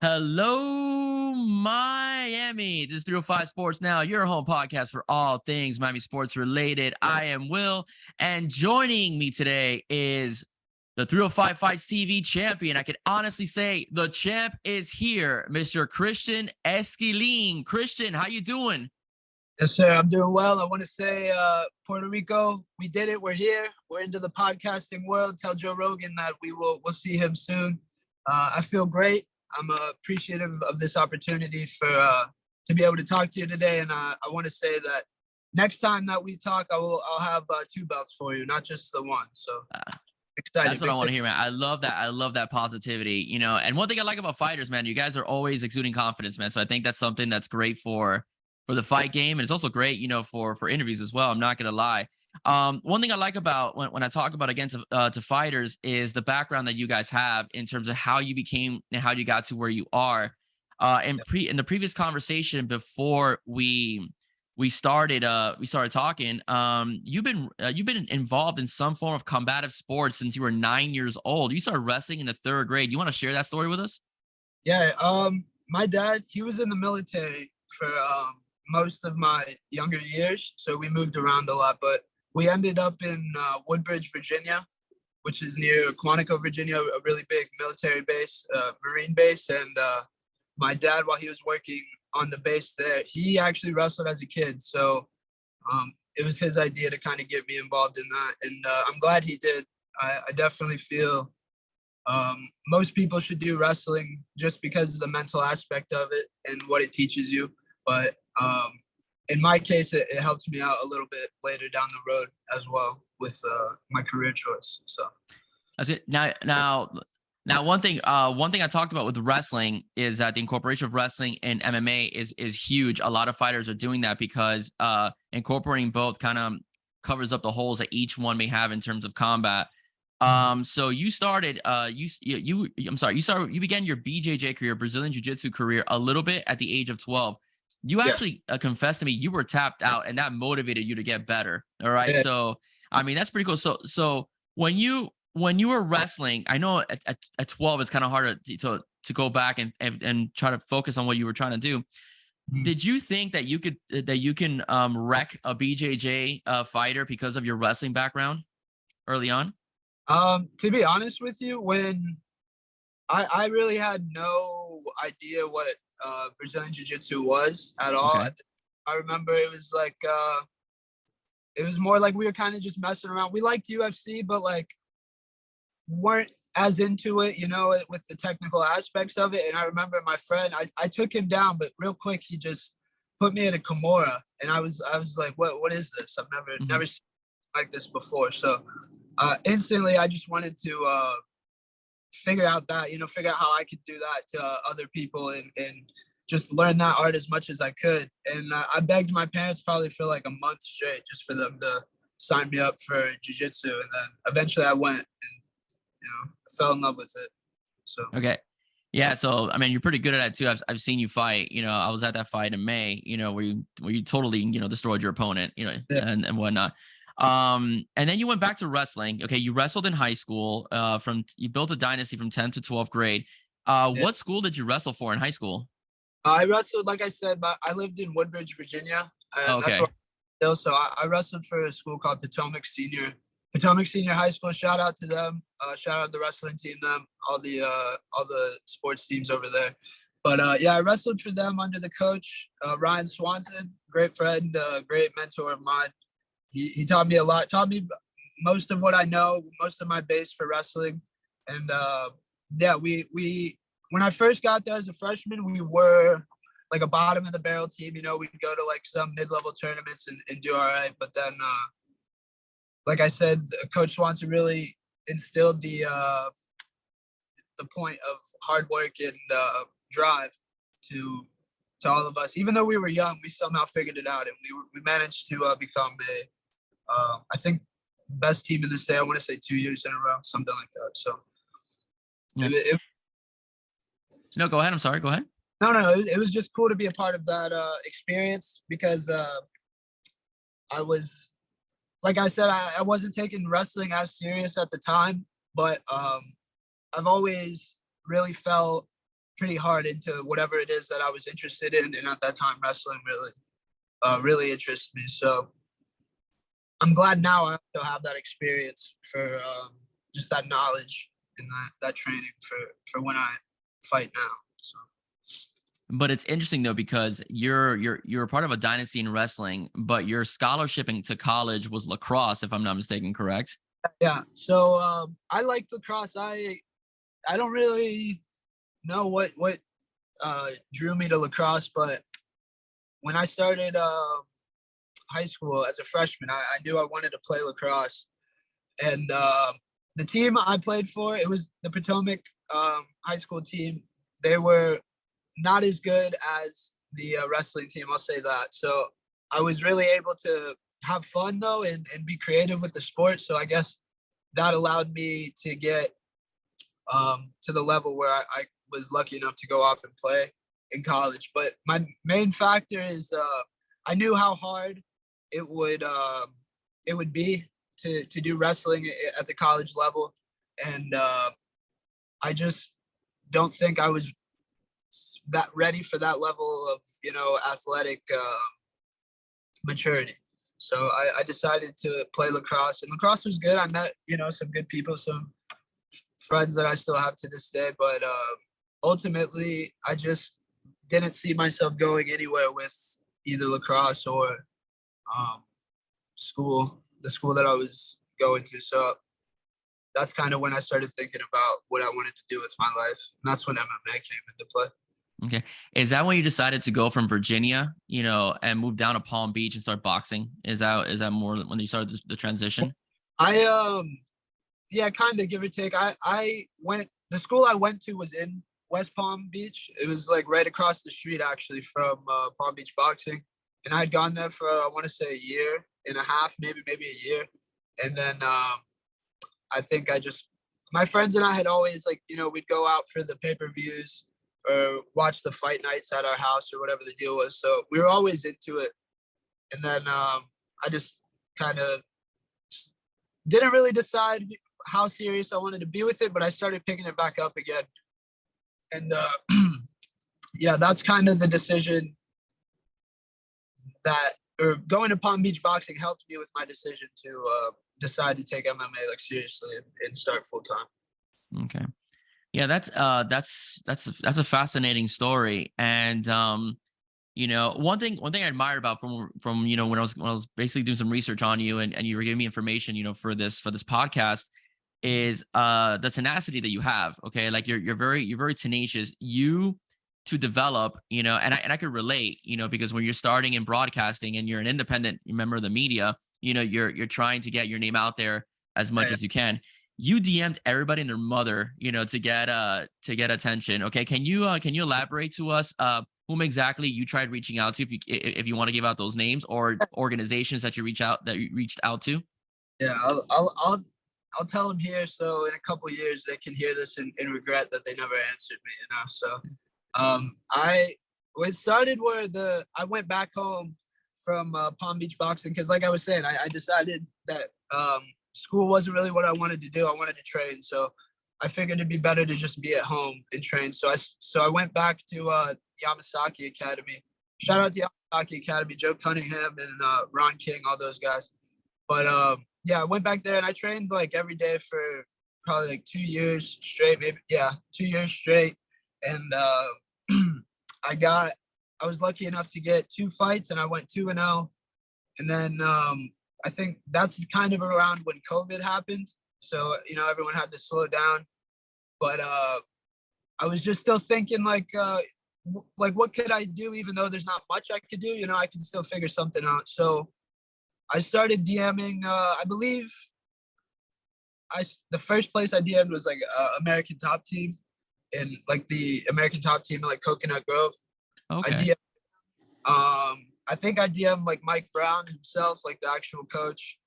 Hello, Miami. This is 305 Sports Now, your home podcast for all things Miami sports related. I am Will, and joining me today is the 305 Fights TV champion. I can honestly say the champ is here, Mr. Christian Esquilin. Christian, how you doing? Yes, sir. I'm doing well. I want to say, Puerto Rico, we did it. We're here. We're into the podcasting world. Tell Joe Rogan that we'll see him soon. I feel great. I'm appreciative of this opportunity to be able to talk to you today. And I want to say that next time that we talk, I'll have two belts for you, not just the one. So excited. That's what I want to hear, man. I love that. I love that positivity, and one thing I like about fighters, man, you guys are always exuding confidence, man. So I think that's something that's great for the fight game. And it's also great, for interviews as well. I'm not going to lie. One thing I like about when I talk about against to fighters is the background that you guys have in terms of how you became and how you got to where you are. In the previous conversation before we started talking, you've been involved in some form of combative sports since you were 9 years old. You started wrestling in the third grade. You want to share that story with us? Yeah. My dad, he was in the military for most of my younger years, so we moved around a lot, but we ended up in Woodbridge, Virginia, which is near Quantico, Virginia, a really big military base, Marine base. And my dad, while he was working on the base there, he actually wrestled as a kid. So it was his idea to kind of get me involved in that. And I'm glad he did. I definitely feel most people should do wrestling just because of the mental aspect of it and what it teaches you. But in my case, it helped me out a little bit later down the road as well with my career choice. So that's it. Now, one thing I talked about with wrestling is that the incorporation of wrestling and MMA is huge. A lot of fighters are doing that because incorporating both kind of covers up the holes that each one may have in terms of combat. So you started, you began your BJJ career, Brazilian Jiu-Jitsu career, a little bit at the age of 12. You actually confessed to me you were tapped out, and that motivated you to get better. All right. Yeah. So, I mean, that's pretty cool. So when you were wrestling, I know at 12, it's kind of hard to go back and try to focus on what you were trying to do. Did you think that you can wreck a BJJ fighter because of your wrestling background early on? To be honest with you, when I really had no idea what Brazilian Jiu-Jitsu was at all. Okay. I remember it was like it was more like we were kind of just messing around. We liked UFC, but like weren't as into it, with the technical aspects of it. And I remember my friend, I took him down, but real quick he just put me in a Kimura, and I was like, what is this? I've never seen like this before. So instantly I just wanted to figure out how I could do that to other people and just learn that art as much as I could. And I begged my parents probably for like a month straight just for them to sign me up for jiu-jitsu. And then eventually I went and, fell in love with it. So. Okay. Yeah. So, I mean, you're pretty good at it too. I've seen you fight, I was at that fight in May, where you totally, destroyed your opponent, and whatnot. And then you went back to wrestling. Okay. You wrestled in high school, you built a dynasty from 10th to 12th grade. What school did you wrestle for in high school? I wrestled, like I said, but I lived in Woodbridge, Virginia. And Okay. That's where so I wrestled for a school called Potomac Senior High School. Shout out to them. Shout out the wrestling team, all the sports teams over there. But I wrestled for them under the coach, Ryan Swanson, great friend, great mentor of mine. He taught me a lot, taught me most of what I know, most of my base for wrestling. And we when I first got there as a freshman, we were like a bottom of the barrel team. We'd go to like some mid-level tournaments and do all right. But then, like I said, Coach Swanson really instilled the point of hard work and drive to all of us. Even though we were young, we somehow figured it out, and we managed to become I think best team in the state. I want to say 2 years in a row, something like that. So. Yeah. No, go ahead. I'm sorry. Go ahead. No. It was just cool to be a part of that experience because I was, like I said, I wasn't taking wrestling as serious at the time, but I've always really felt pretty hard into whatever it is that I was interested in. And at that time, wrestling really interested me. So I'm glad now I still have that experience for just that knowledge and that training for when I fight now. So. But it's interesting though because you're a part of a dynasty in wrestling, but your scholarship into college was lacrosse, if I'm not mistaken, correct? Yeah. So I like lacrosse. I don't really know what drew me to lacrosse, but when I started high school as a freshman, I knew I wanted to play lacrosse, and the team I played for, it was the Potomac high school team. They were not as good as the wrestling team, I'll say that. So I was really able to have fun though and be creative with the sport. So I guess that allowed me to get to the level where I was lucky enough to go off and play in college. But my main factor is I knew how hard it would be to do wrestling at the college level, and I just don't think I was that ready for that level of athletic maturity. So I decided to play lacrosse, and lacrosse was good. I met some good people, some friends that I still have to this day. But ultimately, I just didn't see myself going anywhere with either lacrosse or the school that I was going to. So that's kind of when I started thinking about what I wanted to do with my life. And that's when MMA came into play. Okay. Is that when you decided to go from Virginia, and move down to Palm Beach and start boxing? Is that more when you started the transition? Yeah, kind of give or take. The school I went to was in West Palm Beach. It was like right across the street actually from Palm Beach boxing. And I'd gone there for, I want to say a year and a half, maybe a year. And then I think my friends and I had always we'd go out for the pay-per-views or watch the fight nights at our house or whatever the deal was. So we were always into it. And then I just kind of didn't really decide how serious I wanted to be with it, but I started picking it back up again. And yeah, that's kind of the decision or going to Palm Beach boxing helped me with my decision to decide to take MMA seriously and start full time. Okay. Yeah, that's a fascinating story. And one thing I admire about from when I was basically doing some research on you and you were giving me information, for this podcast is the tenacity that you have. Okay. Like you're very tenacious. You to develop, and I could relate, because when you're starting in broadcasting and you're an independent member of the media, you're trying to get your name out there as much as you can. You DM'd everybody and their mother, to get attention. Okay. Can you elaborate to us whom exactly you tried reaching out to, if you want to give out those names or organizations that you reached out to? Yeah, I'll tell them here, so in a couple of years they can hear this and regret that they never answered me. So it started where I went back home from Palm Beach boxing because, like I was saying, I decided that school wasn't really what I wanted to do. I wanted to train, so I figured it'd be better to just be at home and train. So I went back to Yamasaki Academy. Shout out to Yamasaki Academy, Joe Cunningham and Ron King, all those guys. But yeah, I went back there and I trained every day for probably 2 years straight, maybe 2 years straight. And I was lucky enough to get 2 fights and I went 2-0. And then I think that's kind of around when COVID happened. So, everyone had to slow down. But I was just still thinking what could I do, even though there's not much I could do, I can still figure something out. So I started DMing, I believe the first place I DM'd was American Top Team and the American Top Team in Coconut Grove. Okay. I think I DM'd Mike Brown himself, the actual coach.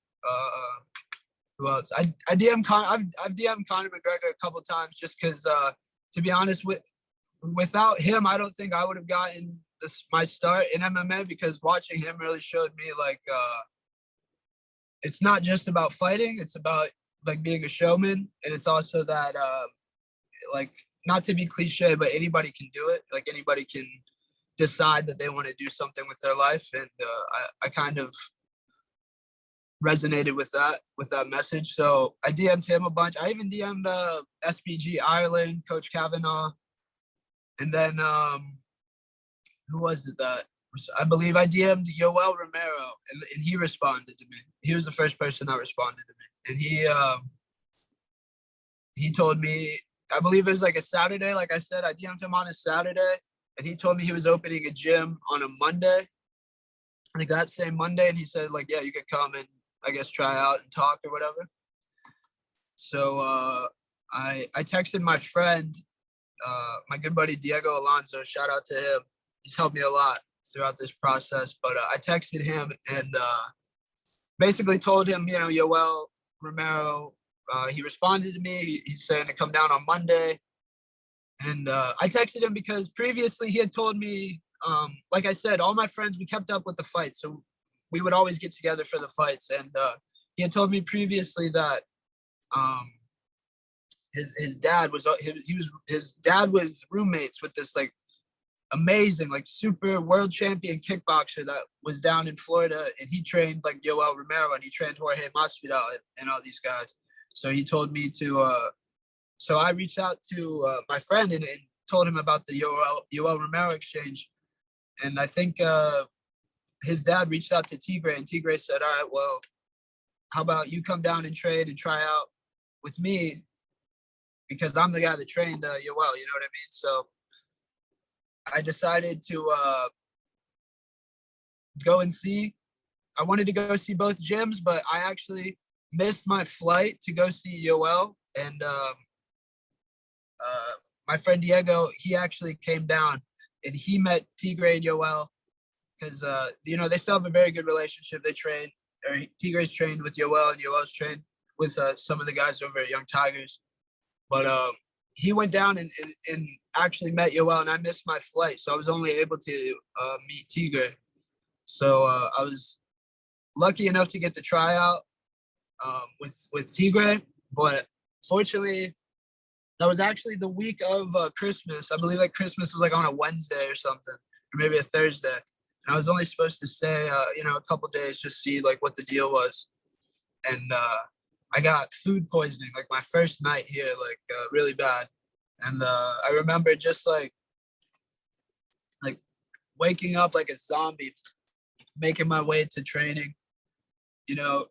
Who else? I've DM'd Conor McGregor a couple times just because, to be honest, without him, I don't think I would have gotten my start in MMA, because watching him really showed me it's not just about fighting; it's about being a showman, and it's also that not to be cliche, but anybody can do it. Like anybody can decide that they want to do something with their life, and I kind of resonated with that message. So I DM'd him a bunch. I even DM'd SPG Ireland, Coach Kavanaugh, and then who was it that I believe I DM'd Yoel Romero, and he responded to me. He was the first person that responded to me, and he told me, I believe it was like a Saturday. Like I said, I DM'd him on a Saturday, and he told me he was opening a gym on a Monday. Like that same Monday, and he said like, yeah, you could come and I guess try out and talk or whatever. So I texted my friend, my good buddy Diego Alonso. Shout out to him. He's helped me a lot throughout this process. But I texted him and basically told him, you know, Yoel Romero. He responded to me. He's saying to come down on Monday. And I texted him because previously he had told me, like I said, all my friends, we kept up with the fights. So we would always get together for the fights. And he had told me previously that his dad was his dad was roommates with this like amazing, like super world champion kickboxer that was down in Florida, and he trained like Yoel Romero, and he trained Jorge Masvidal and all these guys. So he told me to so I reached out to my friend and told him about the Yoel Romero exchange. And I think his dad reached out to Tigre, and Tigre said, all right, well, how about you come down and train and try out with me, because I'm the guy that trained Yoel, you know what I mean? So I decided to go and see. I wanted to go see both gyms, but I actually missed my flight to go see Yoel. And my friend Diego, he actually came down and he met Tigre and Yoel because, you know, they still have a very good relationship. They train, or Tigre's trained with Yoel and Yoel's trained with some of the guys over at Young Tigers. But he went down and actually met Yoel, and I missed my flight. So I was only able to meet Tigre. So I was lucky enough to get the tryout with Tigre. But fortunately, that was actually the week of Christmas. I believe like Christmas was like on a Wednesday or something, or maybe a Thursday. And I was only supposed to stay, you know, a couple days, just see like what the deal was. And I got food poisoning, like my first night here, like really bad. And I remember just like waking up like a zombie, making my way to training, you know,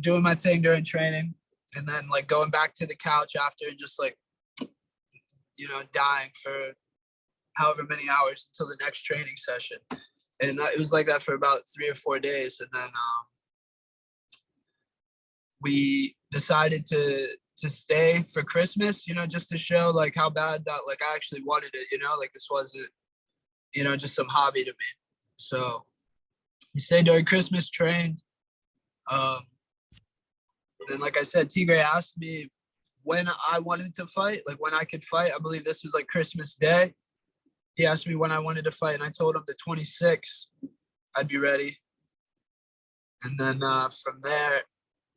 doing my thing during training, and then like going back to the couch after and just like, you know, dying for however many hours until the next training session. And it was like that for about 3 or 4 days. And then we decided to stay for Christmas, you know, just to show like how bad that like I actually wanted it, you know, like this wasn't, you know, just some hobby to me. So we stayed during Christmas, trained. Then like I said, Tigre asked me when I wanted to fight, like when I could fight. I believe this was like Christmas Day. He asked me when I wanted to fight, and I told him the 26th I'd be ready. And then from there,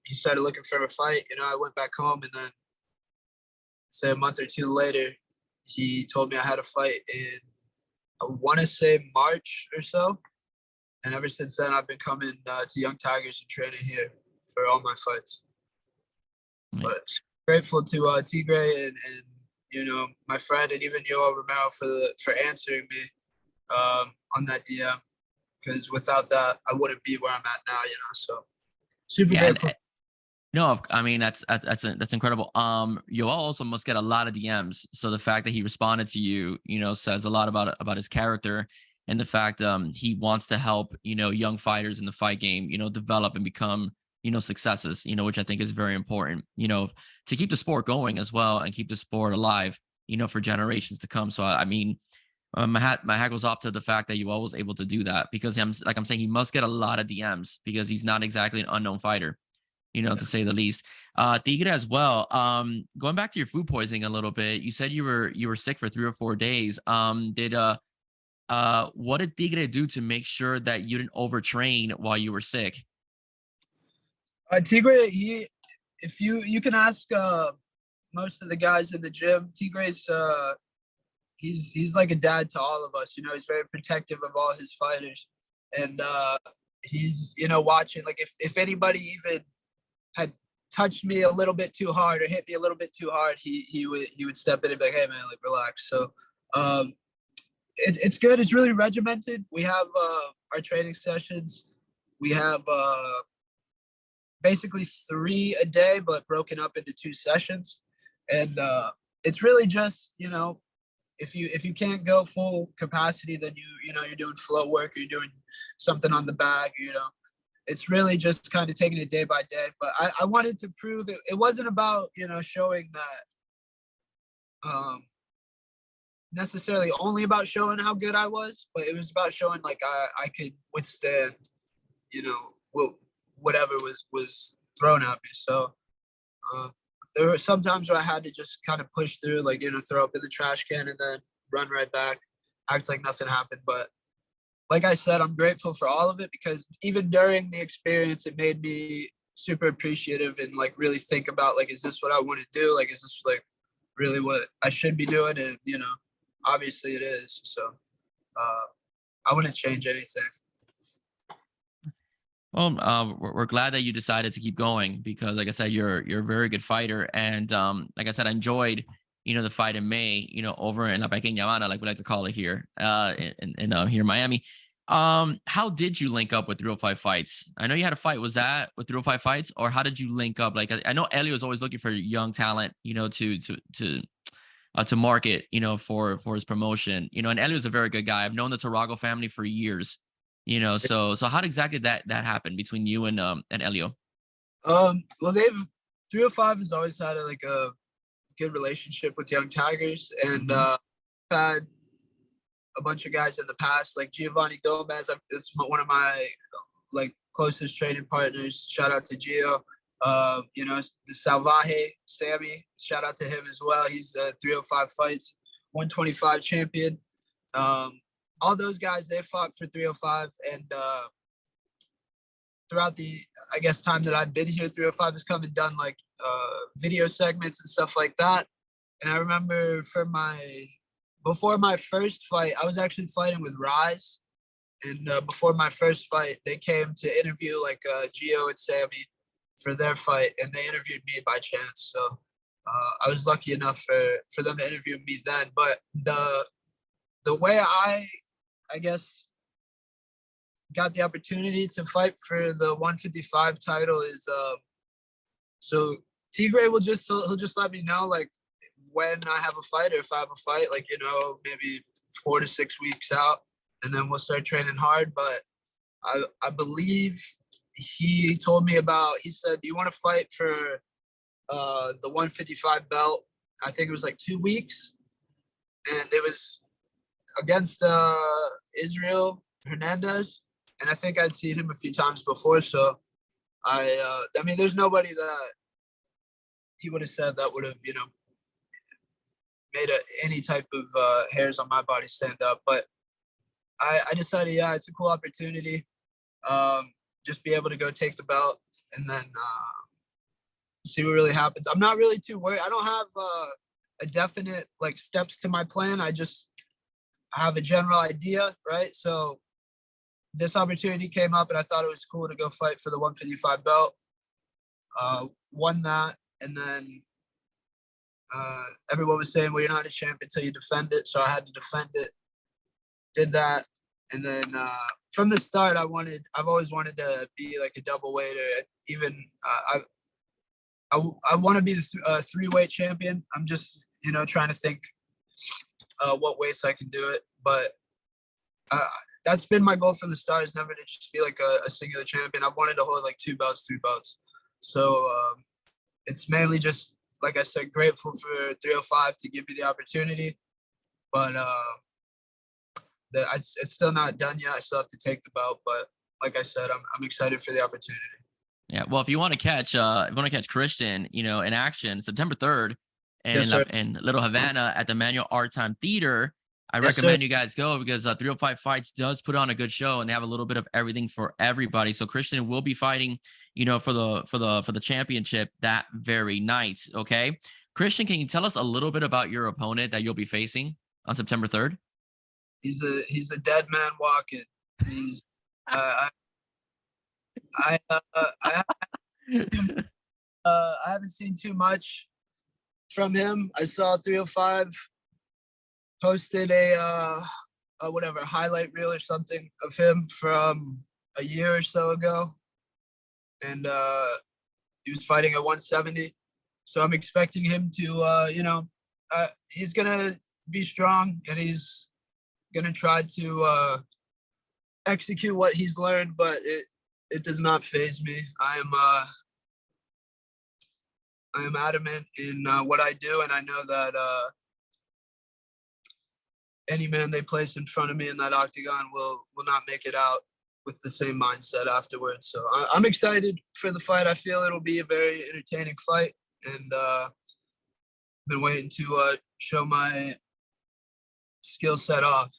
he started looking for a fight. You know, I went back home, and then say a month or two later, he told me I had a fight in, I want to say March or so. And ever since then, I've been coming to Young Tigers and training here for all my fights. Right. But grateful to Tigre and you know, my friend, and even Yoel Romero for answering me on that DM, because without that, I wouldn't be where I'm at now. You know, so super grateful. No, I mean that's incredible. Yoel also must get a lot of DMs. So the fact that he responded to you, you know, says a lot about his character, and the fact he wants to help, you know, young fighters in the fight game, you know, develop and become, you know, successes, you know, which I think is very important, you know, to keep the sport going as well and keep the sport alive, you know, for generations to come. So I mean, my hat goes off to the fact that you was able to do that, because I'm saying, he must get a lot of DMs because he's not exactly an unknown fighter, you know, to say the least. Tigre as well. Going back to your food poisoning a little bit, you said you were sick for 3 or 4 days. What did Tigre do to make sure that you didn't overtrain while you were sick? Tigre, if you can ask most of the guys in the gym. Tigre's he's like a dad to all of us. You know, he's very protective of all his fighters, and he's watching. Like if anybody even had touched me a little bit too hard or hit me a little bit too hard, he would step in and be like, "Hey man, like relax." So it's good. It's really regimented. We have our training sessions. We have basically 3 a day, but broken up into 2 sessions, and it's really just if you can't go full capacity, then you're doing flow work, or you're doing something on the bag. It's really just kind of taking it day by day. But I wanted to prove it. It wasn't about showing that necessarily only about showing how good I was, but it was about showing like I could withstand whatever was thrown at me. So there were some times where I had to just kind of push through, like throw up in the trash can and then run right back, act like nothing happened. But like I said, I'm grateful for all of it, because even during the experience, it made me super appreciative and like really think about, like, is this what I want to do? Like, is this like really what I should be doing? And obviously it is. So I wouldn't change anything. Well, we're glad that you decided to keep going, because, like I said, you're a very good fighter, and like I said, I enjoyed the fight in May, over in La Pequeña Habana, like we like to call it here, in here in Miami. How did you link up with 305 Fights? I know you had a fight. Was that with 305 Fights, or how did you link up? Like I know Elio is always looking for young talent, to market, for his promotion, and Elio's a very good guy. I've known the Tarago family for years. So how exactly that happened between you and Elio? Well, they've 305 has always had a good relationship with Young Tigers, and had a bunch of guys in the past, like Giovanni Gomez. It's one of my like closest training partners. Shout out to Gio. The Salvaje Sammy. Shout out to him as well. He's a 305 Fights 125 champion. All those guys, they fought for 305, and throughout the, I guess, time that I've been here, 305 has come and done like video segments and stuff like that. And I remember before my first fight, I was actually fighting with Rise, and before my first fight, they came to interview like Gio and Sammy for their fight, and they interviewed me by chance. So I was lucky enough for them to interview me then. But the way I guess got the opportunity to fight for the 155 title is so Tigre he'll just let me know like when I have a fight, or if I have a fight, like maybe 4 to 6 weeks out, and then we'll start training hard. But I believe he told me he said, "Do you want to fight for the 155 belt?" I think it was like 2 weeks, and it was against Israel Hernandez, and I think I'd seen him a few times before. So I mean, there's nobody that he would have said that would have made any type of hairs on my body stand up. But I decided, yeah, it's a cool opportunity. Just be able to go take the belt, and then see what really happens. I'm not really too worried. I don't have a definite like steps to my plan. I just have a general idea, right? So this opportunity came up, and I thought it was cool to go fight for the 155 belt. Won that, and then everyone was saying, "Well, you're not a champ until you defend it." So I had to defend it. Did that, and then from the start, I've always wanted to be like a double weight, or even I want to be the 3-weight champion. I'm just trying to think what weights I can do it, but that's been my goal from the start, is never to just be like a singular champion. I wanted to hold like 2 belts, 3 belts. So it's mainly just, like I said, grateful for 305 to give me the opportunity, but it's still not done yet. I still have to take the belt, but like I said, I'm excited for the opportunity. Yeah, well, if you want to catch Christian, in action, September 3rd, Yes, sir. in Little Havana at the Manual Art Time Theater, I Yes, sir. recommend you guys go, because 305 Fights does put on a good show, and they have a little bit of everything for everybody. So Christian will be fighting, for the championship that very night. Okay. Christian, can you tell us a little bit about your opponent that you'll be facing on September 3rd? He's a dead man walking. He's uh, I I haven't seen too much from him. I saw 305 posted a whatever highlight reel or something of him from a year or so ago, and he was fighting at 170. So I'm expecting him to he's gonna be strong and he's gonna try to execute what he's learned, but it does not phase me. I am adamant in what I do, and I know that any man they place in front of me in that octagon will not make it out with the same mindset afterwards. So I'm excited for the fight. I feel it'll be a very entertaining fight, and been waiting to show my skill set off.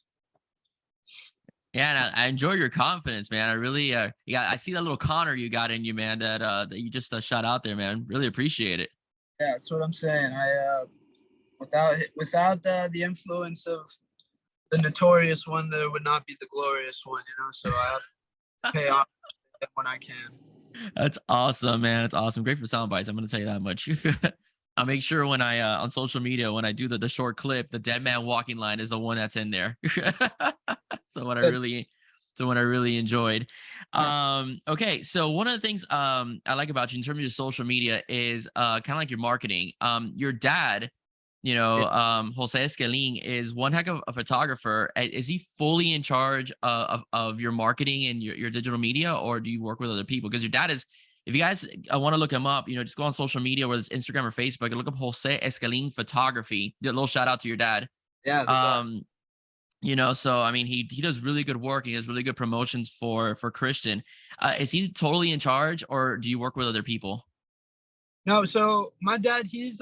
Yeah, and I enjoy your confidence, man. I really, yeah, I see that little Connor you got in you, man. That you just shot out there, man. Really appreciate it. Yeah, that's what I'm saying. Without the influence of the notorious one, there would not be the glorious one, you know. So I have to pay off when I can. That's awesome, man. It's awesome. Great for sound bites. I'm gonna tell you that much. I'll make sure when I on social media when I do the short clip, the dead man walking line is the one that's in there. so what I really so what I really enjoyed. Okay, so one of the things I like about you in terms of your social media is kind of like your marketing. Your dad, Jose Esquilin is one heck of a photographer. Is he fully in charge of your marketing and your digital media, or do you work with other people? Because your dad is, if you guys want to look him up, just go on social media, whether it's Instagram or Facebook, and look up Jose Esquilin Photography. Do a little shout out to your dad. Yeah. So I mean, he does really good work. He has really good promotions for Christian. Is he totally in charge, or do you work with other people? No, so my dad, he's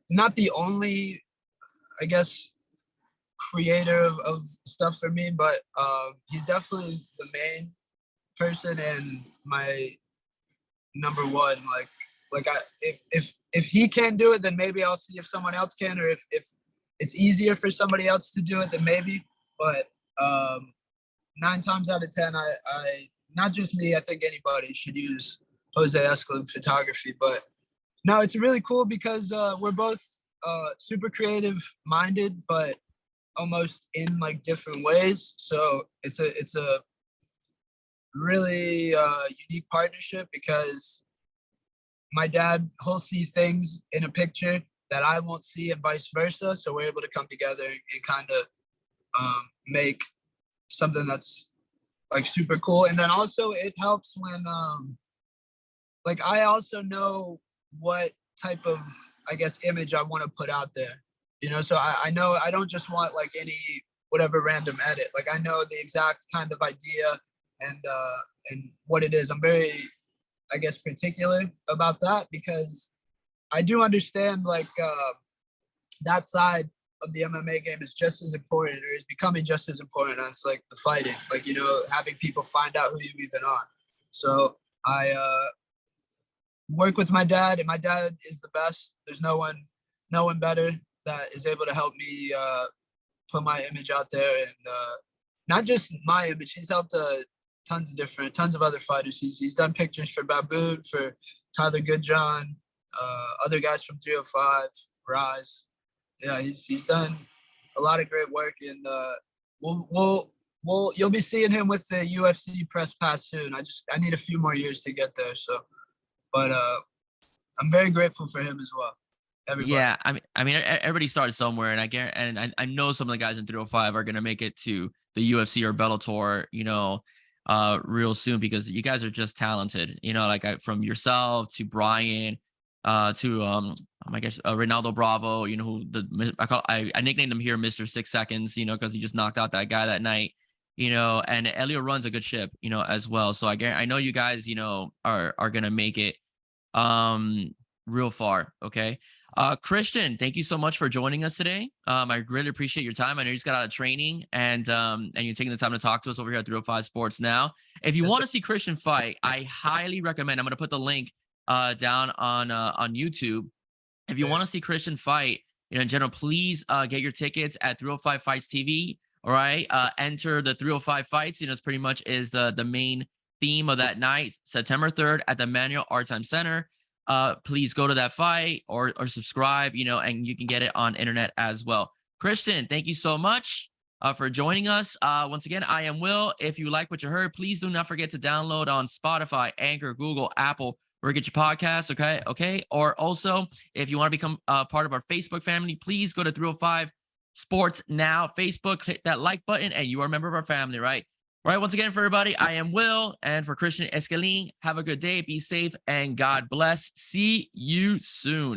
not the only, I guess, creator of stuff for me, but he's definitely the main person and my number one. If he can't do it, then maybe I'll see if someone else can, or if it's easier for somebody else to do it, then maybe. But 9 times out of 10, I not just me, I think anybody should use Jose Esquilin Photography. But no, it's really cool because we're both super creative minded, but almost in like different ways. So it's a really unique partnership because my dad, he'll see things in a picture that I won't see and vice versa. So we're able to come together and kind of make something that's like super cool. And then also it helps when like I also know what type of, I guess, image I want to put out there. So I know I don't just want like any whatever random edit. Like I know the exact kind of idea and what it is. I'm very, I guess, particular about that because I do understand like that side of the MMA game is just as important, or is becoming just as important as like the fighting. Like having people find out who you even are. So I work with my dad, and my dad is the best. There's no one better that is able to help me put my image out there, and not just my image. He's helped tons of other fighters. He's done pictures for Baboon, for Tyler Goodjohn, other guys from 305, Rise. Yeah, he's done a lot of great work, and you'll be seeing him with the UFC press pass soon. I need a few more years to get there. So, but I'm very grateful for him as well. Everybody. Yeah, I mean, everybody starts somewhere, and I know some of the guys in 305 are gonna make it to the UFC or Bellator, real soon because you guys are just talented. Like from yourself to Brian, to I guess Ronaldo Bravo. Who I nicknamed him here Mr. 6 Seconds. Because he just knocked out that guy that night. And Elio runs a good ship. As well. So I know you guys, are gonna make it real far. Okay. Christian, thank you so much for joining us today. I really appreciate your time. I know you just got out of training and you're taking the time to talk to us over here at 305 Sports Now. If you want to see Christian fight, I highly recommend, I'm going to put the link down on YouTube. If you Okay. want to see Christian fight, in general, please get your tickets at 305 Fights TV. All right. Enter the 305 Fights. It's pretty much is the main theme of that night, September 3rd at the Manual Art Time Center. Please go to that fight or subscribe, and you can get it on internet as well. Christian, thank you so much for joining us. Once again, I am Will. If you like what you heard, please do not forget to download on Spotify, Anchor, Google, Apple, where you get your podcasts. Okay. Or also, if you want to become part of our Facebook family, please go to 305 Sports Now Facebook, hit that like button, and you are a member of our family, right? All right. Once again, for everybody, I am Will, and for Christian Esquilin, have a good day, be safe, and God bless. See you soon.